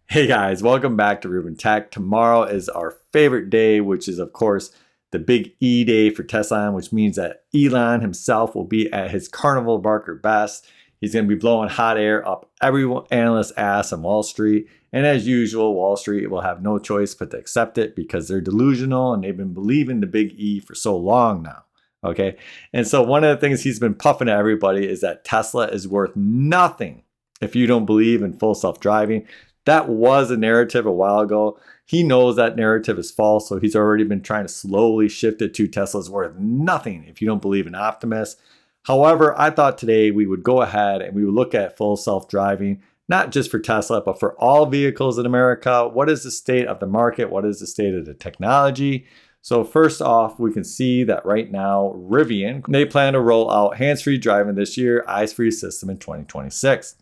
Hey guys, welcome back to Ruben Tech. Tomorrow is our favorite day, which is of course the big E day for Tesla, which means that Elon himself will be at his carnival barker best. He's going to be blowing hot air up every analyst's ass on Wall Street. And as usual, Wall Street will have no choice but to accept it because they're delusional and they've been believing the big E for so long now. Okay. And so one of the things he's been puffing at everybody is that Tesla is worth nothing if you don't believe in full self-driving. That was a narrative a while ago. He knows that narrative is false, so he's already been trying to slowly shift it to Tesla's worth nothing if you don't believe in Optimus. However, I thought today we would go ahead and we would look at full self-driving, not just for Tesla, but for all vehicles in America. What is the state of the market? What is the state of the technology? So first off, we can see that right now, Rivian, they plan to roll out hands-free driving this year, eyes-free system in 2026.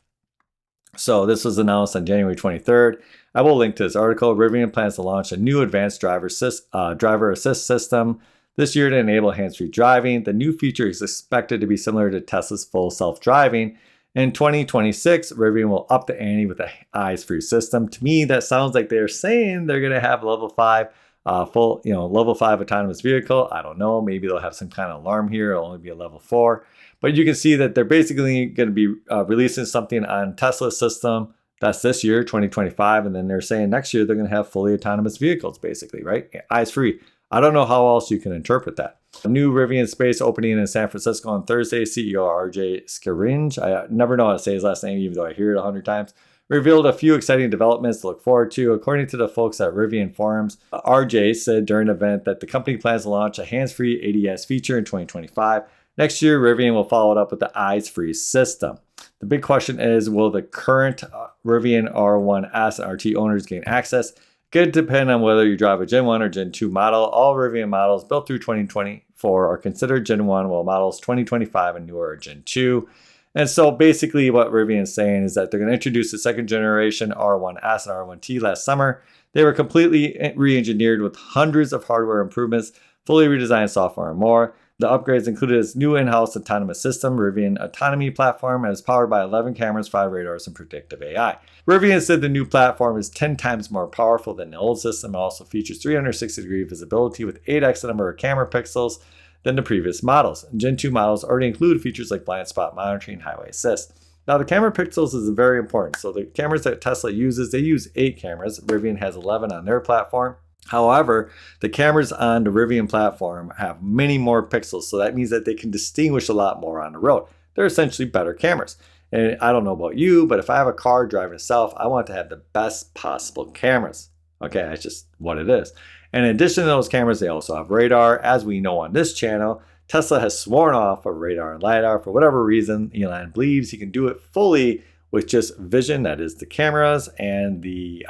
So this was announced on January 23rd. I will link to this article. Rivian plans to launch a new advanced driver assist system this year to enable hands-free driving. The new feature is expected to be similar to Tesla's full self-driving. In 2026, Rivian will up the ante with an eyes-free system. To me, that sounds like they're saying they're going to have level 5 level 5 autonomous vehicle. I don't know. Maybe they'll have some kind of alarm here. It'll only be a level 4. But you can see that they're basically going to be releasing something on Tesla's system. That's this year, 2025. And then they're saying next year they're going to have fully autonomous vehicles, basically, right? Eyes free. I don't know how else you can interpret that. A new Rivian space opening in San Francisco on Thursday. CEO RJ Scaringe, I never know how to say his last name, even though I hear it 100 times, revealed a few exciting developments to look forward to. According to the folks at Rivian Forums, RJ said during an event that the company plans to launch a hands-free ADS feature in 2025. Next year, Rivian will follow it up with the eyes-free system. The big question is, will the current Rivian R1S and RT owners gain access? Could depend on whether you drive a Gen 1 or Gen 2 model. All Rivian models built through 2024 are considered Gen 1, while models 2025 and newer are Gen 2. And so basically what Rivian is saying is that they're going to introduce the second generation R1S and R1T last summer. They were completely re-engineered with hundreds of hardware improvements, fully redesigned software and more. The upgrades included its new in-house autonomous system, Rivian Autonomy Platform, and is powered by 11 cameras, 5 radars, and predictive AI. Rivian said the new platform is 10 times more powerful than the old system. It also features 360-degree visibility with 8x the number of camera pixels than the previous models. Gen 2 models already include features like blind spot monitoring and highway assist. Now, the camera pixels is very important. So the cameras that Tesla uses, they use 8 cameras. Rivian has 11 on their platform. However, the cameras on the Rivian platform have many more pixels, so that means that they can distinguish a lot more on the road. They're essentially better cameras. And I don't know about you, but if I have a car driving itself, I want to have the best possible cameras. Okay, that's just what it is. And in addition to those cameras, they also have radar. As we know on this channel, Tesla has sworn off of radar and LiDAR for whatever reason. Elon believes he can do it fully with just vision, that is the cameras, and the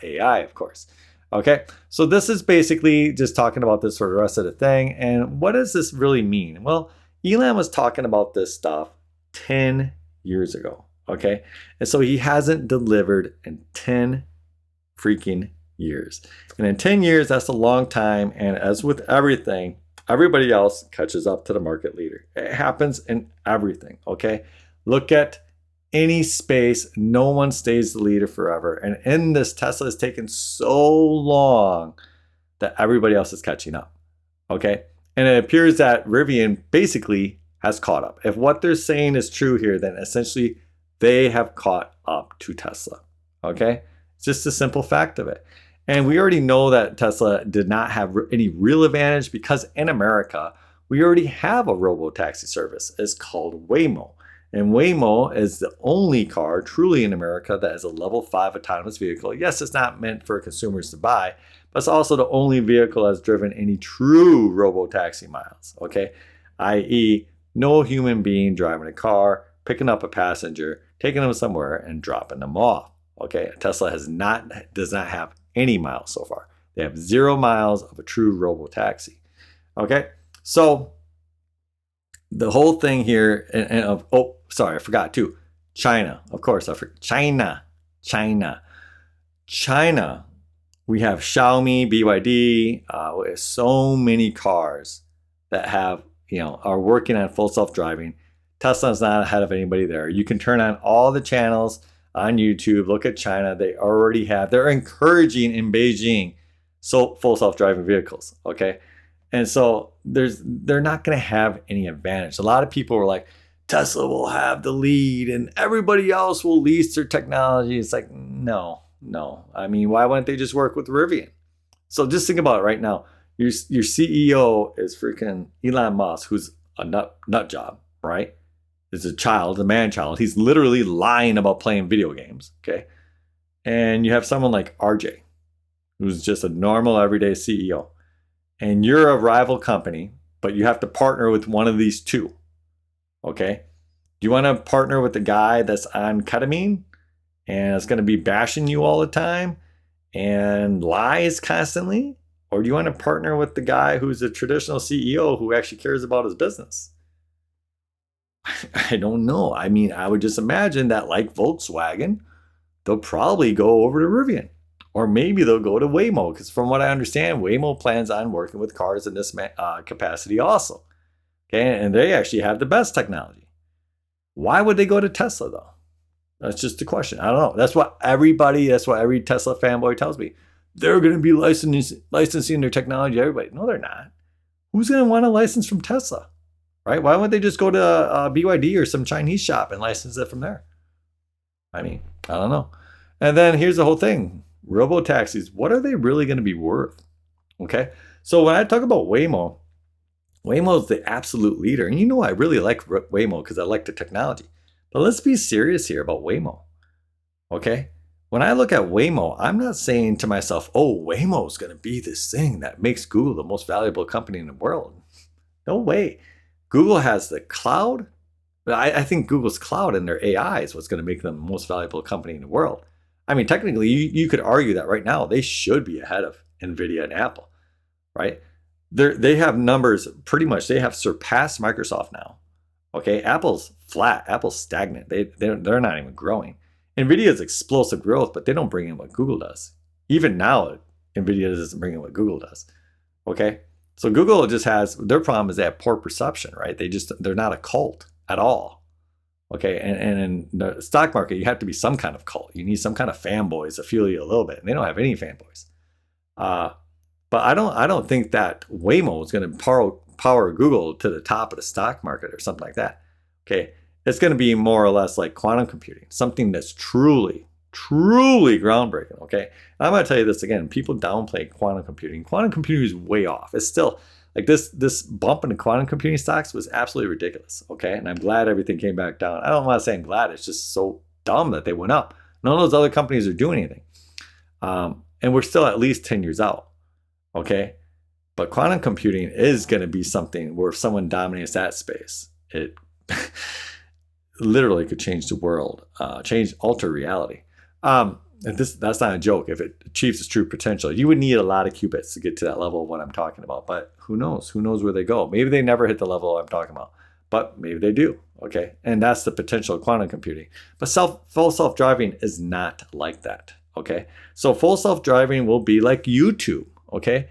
AI, of course. Okay, so this is basically just talking about this for the rest of the thing. And what does this really mean? Well, Elon was talking about this stuff 10 years ago, okay? And so he hasn't delivered in 10 freaking years. And in 10 years, that's a long time. And as with everything, everybody else catches up to the market leader. It happens in everything, okay? Look at any space, no one stays the leader forever. And in this, Tesla has taken so long that everybody else is catching up. Okay. And it appears that Rivian basically has caught up. If what they're saying is true here, then essentially they have caught up to Tesla. Okay. It's just a simple fact of it. And we already know that Tesla did not have any real advantage because in America, we already have a robo-taxi service. It's called Waymo. And Waymo is the only car truly in America that is a level 5 autonomous vehicle. Yes, it's not meant for consumers to buy, but it's also the only vehicle that's driven any true robo-taxi miles, okay? i.e., no human being driving a car, picking up a passenger, taking them somewhere, and dropping them off, okay? Tesla does not have any miles so far. They have 0 miles of a true robo-taxi, okay? So the whole thing here, sorry, I forgot too. China, of course, I forgot. China. We have Xiaomi, BYD. We have so many cars that are working on full self-driving. Tesla's not ahead of anybody there. You can turn on all the channels on YouTube. Look at China. They're encouraging in Beijing full self-driving vehicles. Okay. And so they're not going to have any advantage. A lot of people were like, Tesla will have the lead and everybody else will lease their technology. It's like, no. I mean, why wouldn't they just work with Rivian? So just think about it right now. Your CEO is freaking Elon Musk, who's a nut job, right? Is a man child. He's literally lying about playing video games, okay? And you have someone like RJ, who's just a normal everyday CEO. And you're a rival company, but you have to partner with one of these two, okay? Do you want to partner with the guy that's on ketamine and is going to be bashing you all the time and lies constantly? Or do you want to partner with the guy who's a traditional CEO who actually cares about his business? I don't know. I mean, I would just imagine that, like Volkswagen, they'll probably go over to Rivian. Or maybe they'll go to Waymo, because from what I understand, Waymo plans on working with cars in this capacity also. Okay, and they actually have the best technology. Why would they go to Tesla, though? That's just a question. I don't know. That's what every Tesla fanboy tells me. They're going to be licensing their technology to everybody. No, they're not. Who's going to want a license from Tesla? Right? Why wouldn't they just go to BYD or some Chinese shop and license it from there? I mean, I don't know. And then here's the whole thing. Robo-taxis, what are they really going to be worth? Okay? So when I talk about Waymo is the absolute leader. And you know, I really like Waymo because I like the technology. But let's be serious here about Waymo. Okay? When I look at Waymo, I'm not saying to myself, oh, Waymo is going to be this thing that makes Google the most valuable company in the world. No way. Google has the cloud. I think Google's cloud and their AI is what's going to make them the most valuable company in the world. I mean, technically, you could argue that right now they should be ahead of NVIDIA and Apple, right? They have numbers pretty much. They have surpassed Microsoft now. Okay, Apple's flat. Apple's stagnant. They're not even growing. NVIDIA's explosive growth, but they don't bring in what Google does. Even now, NVIDIA doesn't bring in what Google does. Okay, so Google just has, their problem is they have poor perception, right? They're not a cult at all. Okay, and in the stock market, you have to be some kind of cult. You need some kind of fanboys to fuel you a little bit, and they don't have any fanboys. But I don't think that Waymo is going to power Google to the top of the stock market or something like that. Okay, it's going to be more or less like quantum computing, something that's truly groundbreaking. Okay, and I'm going to tell you this again. People downplay quantum computing. Quantum computing is way off. It's still like this bump in the quantum computing stocks was absolutely ridiculous. Okay, and I'm glad everything came back down. I don't want to say I'm glad. It's just so dumb that they went up. None of those other companies are doing anything, and we're still at least 10 years out. Okay, but quantum computing is going to be something where if someone dominates that space, it literally could change the world, alter reality. That's not a joke. If it achieves its true potential, you would need a lot of qubits to get to that level of what I'm talking about. But who knows? Who knows where they go? Maybe they never hit the level I'm talking about, but maybe they do. Okay, and that's the potential of quantum computing. But full self-driving is not like that. Okay, so full self-driving will be like YouTube. Okay,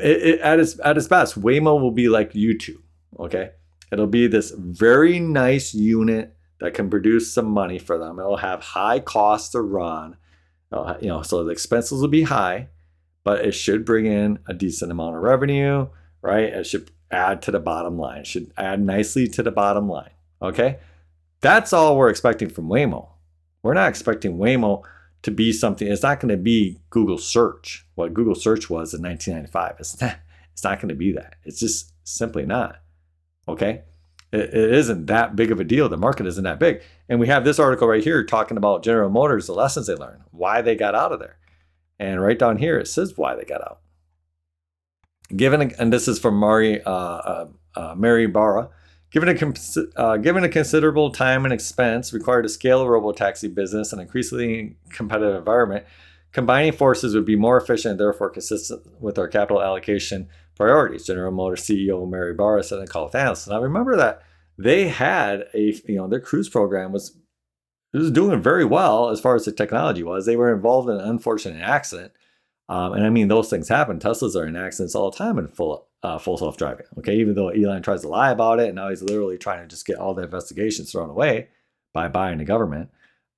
at its best, Waymo will be like YouTube. Okay, it'll be this very nice unit that can produce some money for them. It'll have high costs to run. So the expenses will be high, but it should bring in a decent amount of revenue, right? It should add to the bottom line. It should add nicely to the bottom line. Okay, that's all we're expecting from Waymo. We're not expecting Waymo to be something. It's not going to be Google search, what Google search was in 1995. It's not going to be that. It's just simply not. Okay, it isn't that big of a deal. The market isn't that big. And we have this article right here talking about General Motors, the lessons they learned, why they got out of there. And right down here, it says why they got out. And this is from Mary Barra. Given a considerable time and expense required to scale a robotaxi business in an increasingly competitive environment, combining forces would be more efficient and therefore consistent with our capital allocation priorities. General Motors CEO Mary Barra said in a call with analysts. And I remember that they had their cruise program was doing very well as far as the technology was. They were involved in an unfortunate accident. And I mean, those things happen. Teslas are in accidents all the time in full self-driving. Okay, even though Elon tries to lie about it, and now he's literally trying to just get all the investigations thrown away by buying the government.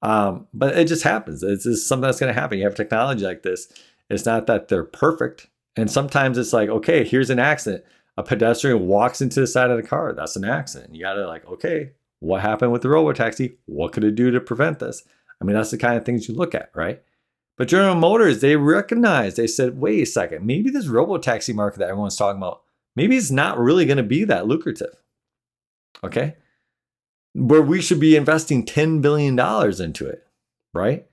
But it just happens. It's just something that's going to happen. You have technology like this. It's not that they're perfect. And sometimes it's like, okay, here's an accident. A pedestrian walks into the side of the car. That's an accident. You got to like, okay, what happened with the robotaxi? What could it do to prevent this? I mean, that's the kind of things you look at, right? But General Motors, they recognized, they said, wait a second, maybe this robotaxi market that everyone's talking about, maybe it's not really going to be that lucrative. Okay? Where we should be investing $10 billion into it, right?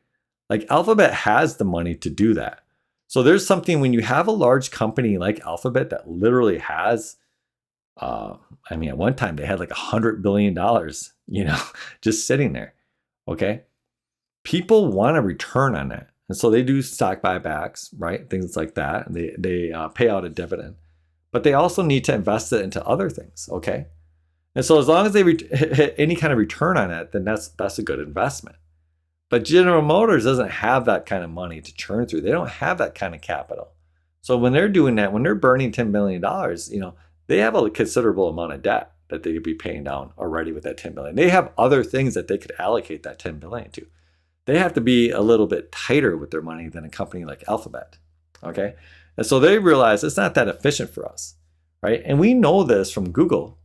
Like Alphabet has the money to do that. So there's something when you have a large company like Alphabet that literally has, I mean, at one time they had like $100 billion, just sitting there. Okay. People want a return on that. And so they do stock buybacks, right? Things like that. They pay out a dividend, but they also need to invest it into other things. Okay. And so as long as they hit any kind of return on it, then that's a good investment. But General Motors doesn't have that kind of money to churn through. They don't have that kind of capital. So when they're doing that, when they're burning $10 million, they have a considerable amount of debt that they could be paying down already with that $10 billion. They have other things that they could allocate that $10 billion to. They have to be a little bit tighter with their money than a company like Alphabet. Okay. And so they realize it's not that efficient for us. Right. And we know this from Google,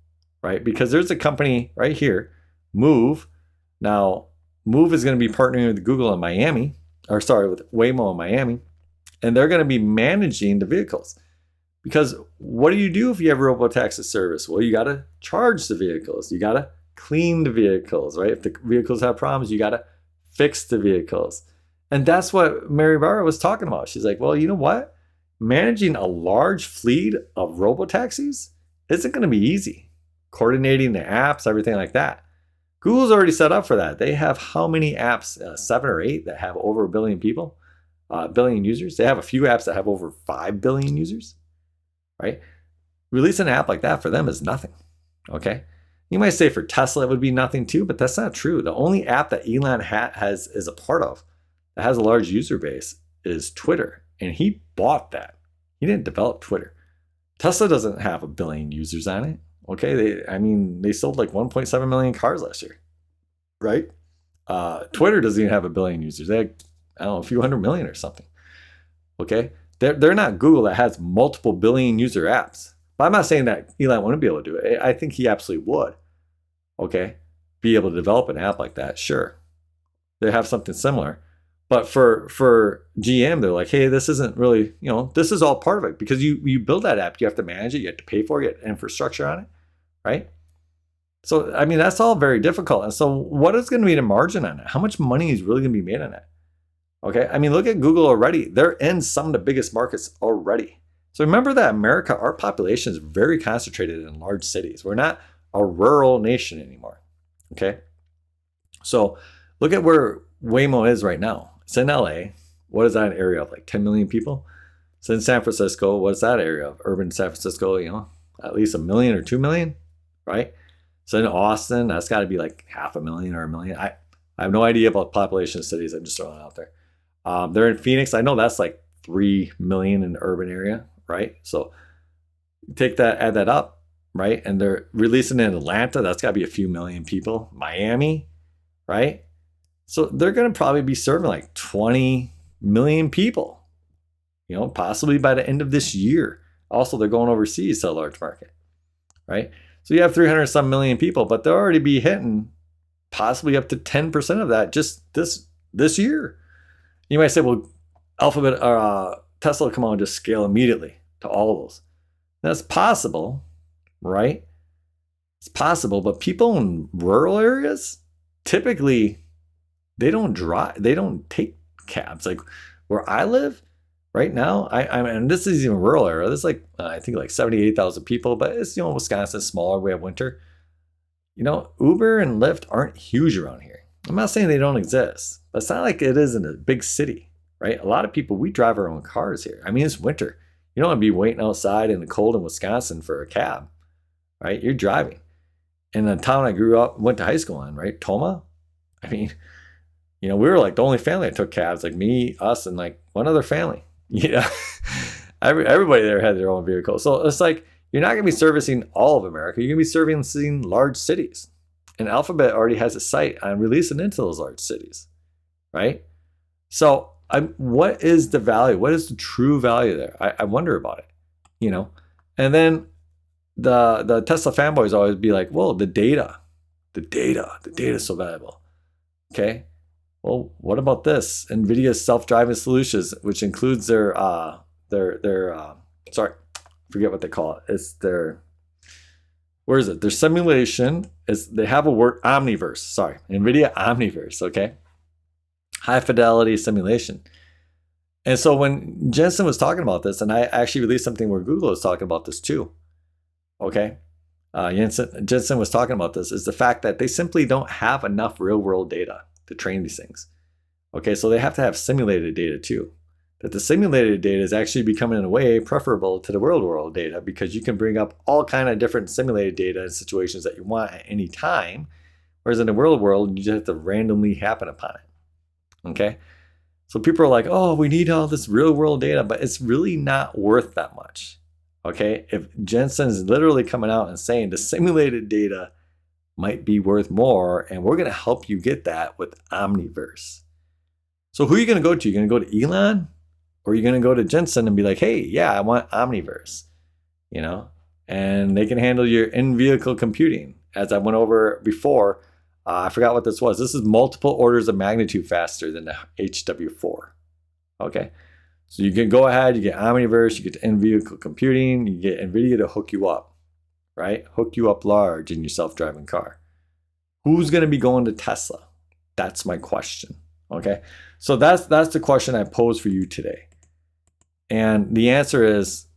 right? Because there's a company right here, Move. Now, Move is going to be partnering with Google in Miami, with Waymo in Miami, and they're going to be managing the vehicles. Because what do you do if you have robotaxi service? Well, you got to charge the vehicles. You got to clean the vehicles, right? If the vehicles have problems, you got to fix the vehicles. And that's what Mary Barra was talking about. She's like, well, you know what? Managing a large fleet of robotaxis isn't going to be easy. Coordinating the apps, everything like that. Google's already set up for that. They have how many apps? 7 or 8 that have over a billion people, billion users. They have a few apps that have over 5 billion users, right? Release an app like that for them is nothing, okay? You might say for Tesla it would be nothing too, but that's not true. The only app that Elon is a part of that has a large user base is Twitter, and he bought that. He didn't develop Twitter. Tesla doesn't have a billion users on it. Okay, they sold like 1.7 million cars last year, right? Twitter doesn't even have a billion users. They have, I don't know, a few hundred million or something. Okay, they're not Google that has multiple billion user apps. But I'm not saying that Elon wouldn't be able to do it. I think he absolutely would. Okay, be able to develop an app like that. Sure, they have something similar. But for GM, they're like, hey, this isn't really, this is all part of it because you build that app, you have to manage it, you have to pay for it, you have infrastructure on it. Right? So, I mean, that's all very difficult. And so what is going to be the margin on it? How much money is really going to be made on it? Okay. I mean, look at Google already. They're in some of the biggest markets already. So remember that America, our population is very concentrated in large cities. We're not a rural nation anymore. Okay. So look at where Waymo is right now. It's in LA. What is that an area of? Like 10 million people? It's in San Francisco. What is that area of? Urban San Francisco, at least 1 million or 2 million. Right? So in Austin, that's got to be like 500,000 or 1 million. I have no idea about population of cities. I'm just throwing it out there. They're in Phoenix. I know that's like 3 million in the urban area, right? So take that, add that up, right? And they're releasing in Atlanta. That's got to be a few million people. Miami, right? So they're going to probably be serving like 20 million people, possibly by the end of this year. Also, they're going overseas to a large market, right? So you have 300 some million people, but they'll already be hitting possibly up to 10% of that just this year. You might say, well, Alphabet or Tesla come on and just scale immediately to all of those. That's possible, right? It's possible, but people in rural areas, typically, they don't drive, they don't take cabs. Like where I live right now, and this is even rural area. There's like, I think like 78,000 people, but it's, Wisconsin's smaller. We have winter. Uber and Lyft aren't huge around here. I'm not saying they don't exist, but it's not like it is in a big city, right? A lot of people, we drive our own cars here. I mean, it's winter. You don't want to be waiting outside in the cold in Wisconsin for a cab, right? You're driving. In the town I grew up, went to high school in, right? Toma. I mean, we were like the only family that took cabs, like me, us, and like one other family. Everybody there had their own vehicle. So it's like, you're not going to be servicing all of America. You're going to be servicing large cities. And Alphabet already has a site on releasing into those large cities. right? So what is the value? What is the true value there? I wonder about it, you know? And then the Tesla fanboys always be like, well, the data is so valuable. Okay. Well, what about this? NVIDIA's self-driving solutions, which includes their sorry, forget what they call it. It's their, where is it? Their simulation is, they have a word, Omniverse. Sorry, NVIDIA Omniverse. Okay. High fidelity simulation. And so when Jensen was talking about this, and I actually released something where Google was talking about this too. Okay. Jensen was talking about this, is the fact that they simply don't have enough real world data to train these things. Okay, so they have to have simulated data too. That the simulated data is actually becoming in a way preferable to the real world data, because you can bring up all kind of different simulated data in situations that you want at any time. Whereas in the real world, you just have to randomly happen upon it. Okay, so people are like, oh, we need all this real world data, but it's really not worth that much. Okay, if Jensen's literally coming out and saying the simulated data might be worth more, and we're going to help you get that with Omniverse. So who are you going to go to? You're going to go to Elon, or are you going to go to Jensen and be like, hey, yeah, I want Omniverse, you know? And they can handle your in-vehicle computing. As I went over before, I forgot what this was. This is multiple orders of magnitude faster than the HW4. Okay, so you can go ahead, you get Omniverse, you get the in-vehicle computing, you get NVIDIA to hook you up, right? Hook you up large in your self-driving car. Who's going to be going to Tesla? That's my question. Okay, so that's the question I pose for you today. And the answer is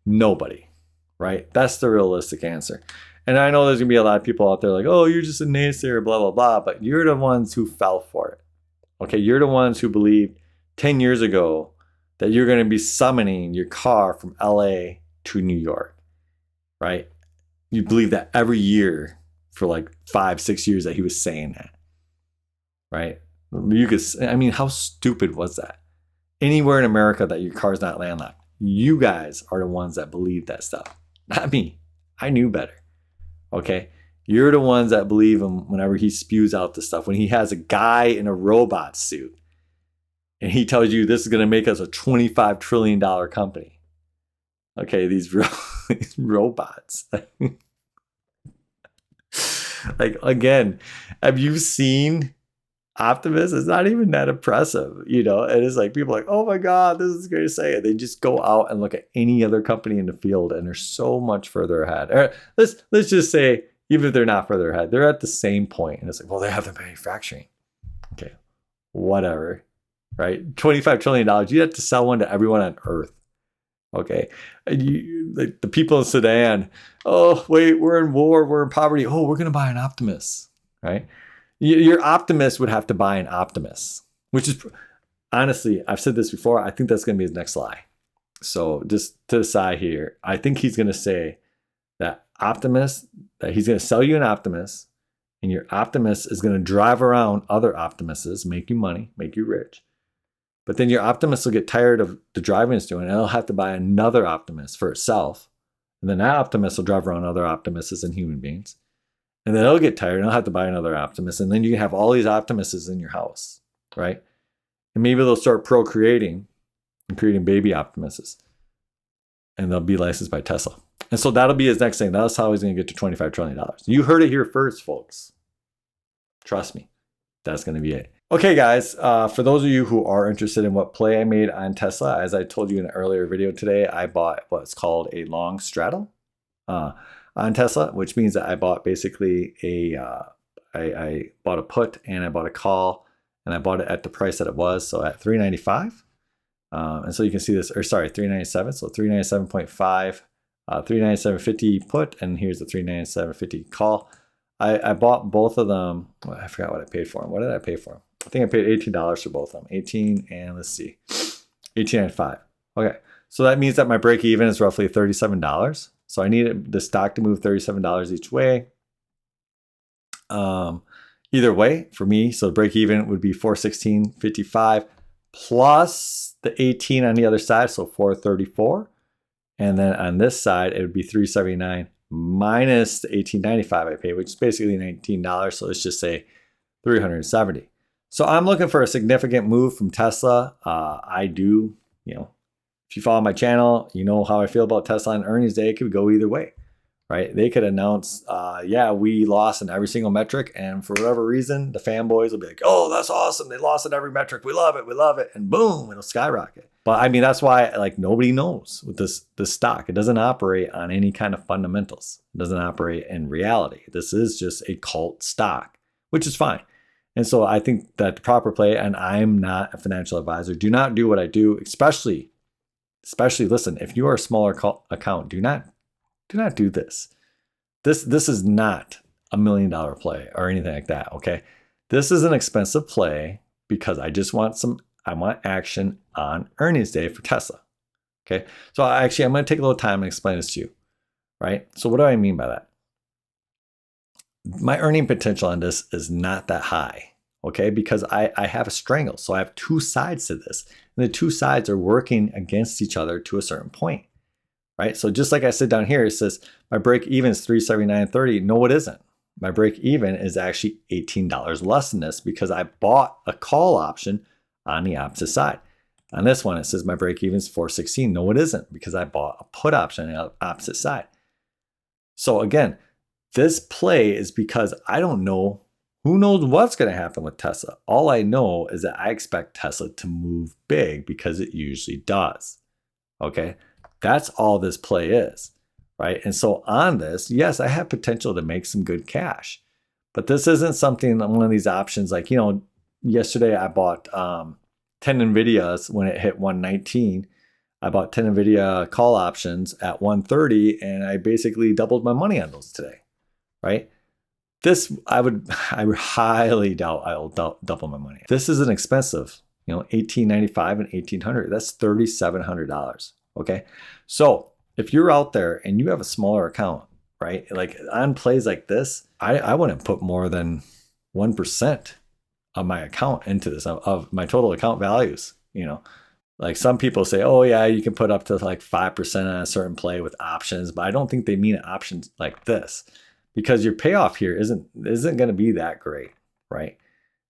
nobody, right? That's the realistic answer. And I know there's going to be a lot of people out there like, oh, you're just a naysayer, blah, blah, blah. But you're the ones who fell for it. Okay, you're the ones who believed 10 years ago that you're going to be summoning your car from LA to New York, right? You believe that every year for like 5-6 years that he was saying that, right? You could, I mean, how stupid was that? Anywhere in America that your car's not landlocked, you guys are the ones that believe that stuff, not me. I knew better. Okay, you're the ones that believe him whenever he spews out the stuff. When he has a guy in a robot suit and he tells you this is going to make us a $25 trillion company. Okay, these robots. Like, again, have you seen Optimus? It's not even that impressive, you know? And it's like, people are like, oh my God, this is great to say. They just go out and look at any other company in the field and they're so much further ahead. Or let's just say, even if they're not further ahead, they're at the same point. And it's like, well, they have the manufacturing. Okay, whatever, right? $25 trillion, you have to sell one to everyone on Earth. Okay, and you, like the people in Sudan, oh wait, we're in war, we're in poverty. Oh, we're gonna buy an Optimus, right? Your Optimus would have to buy an Optimus, which is, honestly, I've said this before. I think that's gonna be his next lie. So just to the side here, I think he's gonna say that Optimus, that he's gonna sell you an Optimus, and your Optimus is gonna drive around other Optimuses, make you money, make you rich. But then your Optimus will get tired of the driving it's doing, and it'll have to buy another Optimus for itself. And then that Optimus will drive around other Optimuses and human beings. And then it'll get tired, and it'll have to buy another Optimus. And then you can have all these Optimuses in your house, right? And maybe they'll start procreating and creating baby Optimuses. And they'll be licensed by Tesla. And so that'll be his next thing. That's how he's going to get to $25 trillion. You heard it here first, folks. Trust me. That's going to be it. Okay, guys, for those of you who are interested in what play I made on Tesla, as I told you in an earlier video today, I bought what's called a long straddle on Tesla, which means that I bought basically I bought a put and I bought a call, and I bought it at the price that it was, so at $395. And so you can see this, or sorry, $397, so $397.5, $397.50 put, and here's the $397.50 call. I bought both of them. Well, I forgot what I paid for them. What did I pay for them? I think I paid $18 for both of them. 18 and let's see, 18.95. Okay, so that means that my break even is roughly $37. So I need the stock to move $37 each way. Either way for me, so the break even would be $416.55 plus the 18 on the other side, so $434. And then on this side, it would be $379 minus the $18.95 I paid, which is basically $19. So let's just say $370. So I'm looking for a significant move from Tesla. I do, if you follow my channel, you know how I feel about Tesla on earnings day. It could go either way, right? They could announce, yeah, we lost in every single metric. And for whatever reason, the fanboys will be like, oh, that's awesome. They lost in every metric. We love it. We love it. And boom, it'll skyrocket. But I mean, that's why like nobody knows with this stock. It doesn't operate on any kind of fundamentals. It doesn't operate in reality. This is just a cult stock, which is fine. And so I think that the proper play, and I'm not a financial advisor, do not do what I do, especially listen, if you are a smaller account, do not do this. This is not $1 million play or anything like that, okay? This is an expensive play because I want action on earnings day for Tesla, okay? So actually, I'm going to take a little time and explain this to you, right? So what do I mean by that? My earning potential on this is not that high, okay? Because I have a strangle. So I have two sides to this. And the two sides are working against each other to a certain point, right? So just like I said down here, it says my break even is $379.30. No, it isn't. My break even is actually $18 less than this because I bought a call option on the opposite side. On this one, it says my break even is $416. No, it isn't because I bought a put option on the opposite side. So again, this play is because I don't know, who knows what's going to happen with Tesla. All I know is that I expect Tesla to move big because it usually does. Okay, that's all this play is, right? And so on this, yes, I have potential to make some good cash, but this isn't something, one of these options like, yesterday I bought 10 NVIDIAs when it hit 119. I bought 10 NVIDIA call options at 130 and I basically doubled my money on those today. Right? This, I highly doubt I will double my money. This is an expensive, $1,895 and $1,800. That's $3,700. Okay. So if you're out there and you have a smaller account, right? Like on plays like this, I wouldn't put more than 1% of my account into this, of my total account values, Like some people say, oh yeah, you can put up to like 5% on a certain play with options, but I don't think they mean options like this. Because your payoff here isn't going to be that great, right?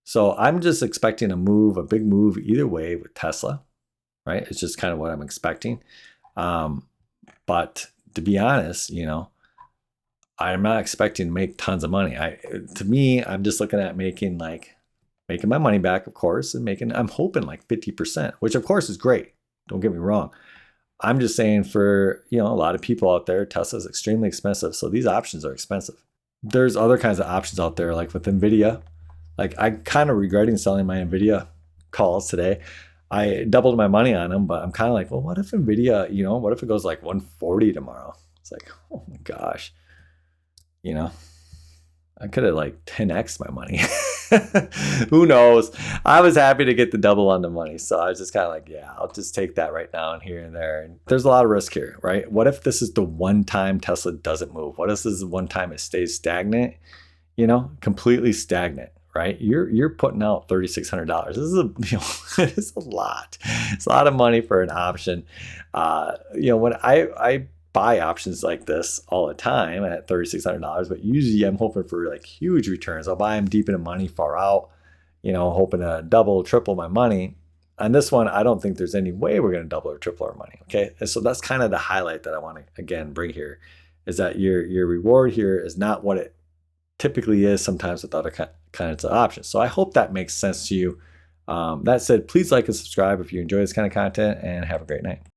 So I'm just expecting a big move either way with Tesla, right? It's just kind of what I'm expecting. But to be honest, I'm not expecting to make tons of money. To me, I'm just looking at making my money back, of course, and I'm hoping like 50%, which of course is great. Don't get me wrong. I'm just saying for, a lot of people out there, Tesla is extremely expensive. So these options are expensive. There's other kinds of options out there, like with NVIDIA. Like I'm kind of regretting selling my NVIDIA calls today. I doubled my money on them, but I'm kind of like, well, what if NVIDIA, what if it goes like 140 tomorrow? It's like, oh my gosh, I could have like 10x my money. Who knows? I was happy to get the double on the money. So I was just kind of like, yeah, I'll just take that right now and here and there. And there's a lot of risk here, right? What if this is the one time Tesla doesn't move? What if this is the one time it stays stagnant, completely stagnant, right? You're putting out $3,600. This is it is a lot. It's a lot of money for an option. When I buy options like this all the time at $3,600, but usually I'm hoping for like huge returns. I'll buy them deep into money, far out, hoping to double, triple my money. On this one, I don't think there's any way we're going to double or triple our money. Okay. And so that's kind of the highlight that I want to, again, bring here is that your reward here is not what it typically is sometimes with other kinds of options. So I hope that makes sense to you. That said, please like and subscribe if you enjoy this kind of content and have a great night.